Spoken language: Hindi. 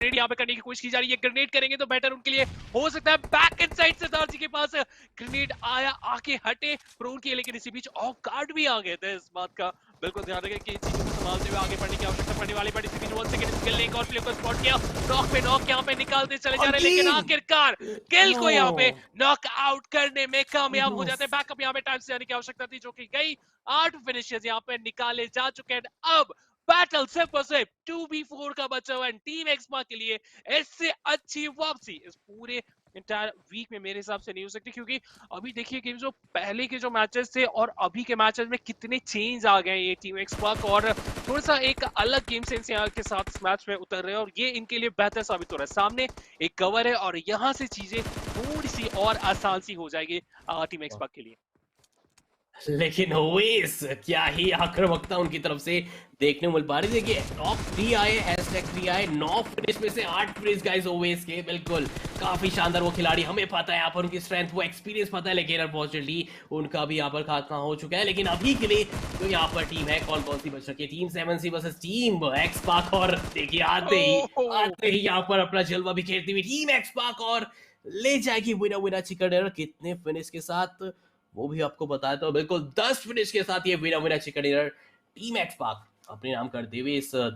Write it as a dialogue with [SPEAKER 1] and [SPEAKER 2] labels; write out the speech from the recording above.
[SPEAKER 1] ग्रेनेड यहाँ पे करने की कोशिश की जा रही है। ग्रेनेड करेंगे तो बेटर उनके लिए हो सकता है। बैक इन साइड से दार्जी के पास ग्रेनेड आया, आके हटे प्रोन किए, लेकिन इसी बीच ऑफ गार्ड भी आ गए थे। इस बात का बिल्कुल ध्यान रखें कि चीजों को संभालते हुए आगे बढ़ने की आवश्यकता पड़ने वाली। बट इसी बीच 1 सेकंड स्किल ने एक और प्लेयर को स्पॉट किया। नॉक पे नॉक यहाँ पे निकालते चले जा रहे हैं, लेकिन
[SPEAKER 2] अगेन
[SPEAKER 1] आखिरकार किल को यहाँ पे
[SPEAKER 2] नो
[SPEAKER 1] नॉक आउट करने में कामयाब हो जाते हैं।
[SPEAKER 2] ऑलमोस्ट
[SPEAKER 1] बैकअप यहाँ पे टाइम से जाने की आवश्यकता थी, जो कि गई। 8 फिनिशेस यहाँ पे निकाले जा चुके हैं। अब बैटल सिर्फ और सिर्फ 2v4 का बचा हुआ है टीम एक्सपा के लिए। इससे अच्छी वापसी इस पूरे इंटायर वीक में मेरे हिसाब से नहीं हो सकती, क्योंकि अभी देखिए गेम्स जो पहले के जो मैचेस थे और अभी के मैचेस में कितने चेंज आ गए हैं ये टीम एक्सपर्क, और थोड़ा सा एक अलग गेम सेंस यहाँ के साथ इस मैच में उतर रहे हैं, और ये इनके लिए बेहतर साबित हो रहा है। सामने एक कवर है और यहाँ से चीजें थोड़ी सी और आसान सी हो जाएगी टीम एक्सपर्क के लिए।
[SPEAKER 2] लेकिन ओवेस क्या ही आक्रामकता उनकी तरफ से देखने को मिल पा रही। देखिए टॉप 3 आए, हैशटैग 3 आए, 9 फिनिश में से 8 फिनिश गाइस ओवेस के। बिल्कुल काफी शानदार वो खिलाड़ी, हमें पता है यहाँ पर उनकी स्ट्रेंथ, वो एक्सपीरियंस पता है, लेकिन अनफॉर्चुनेटली उनका भी यहाँ पर खात्मा हो चुका है। लेकिन अभी के लिए तो यहाँ पर टीम है, कौन कौन सी बच रखी है? Team 7C versus team x पाक, और देखिए आते ही यहाँ पर अपना जलवा बिखेरती हुई टीम एक्स पाक और ले जाएगी विनर विनर चिकन डिनर। कितने फिनिश के साथ वो भी आपको बताया, तो बिल्कुल 10 फिनिश के साथ ये winner winner chicken dinner team x पाक अपने नाम करते हुए इस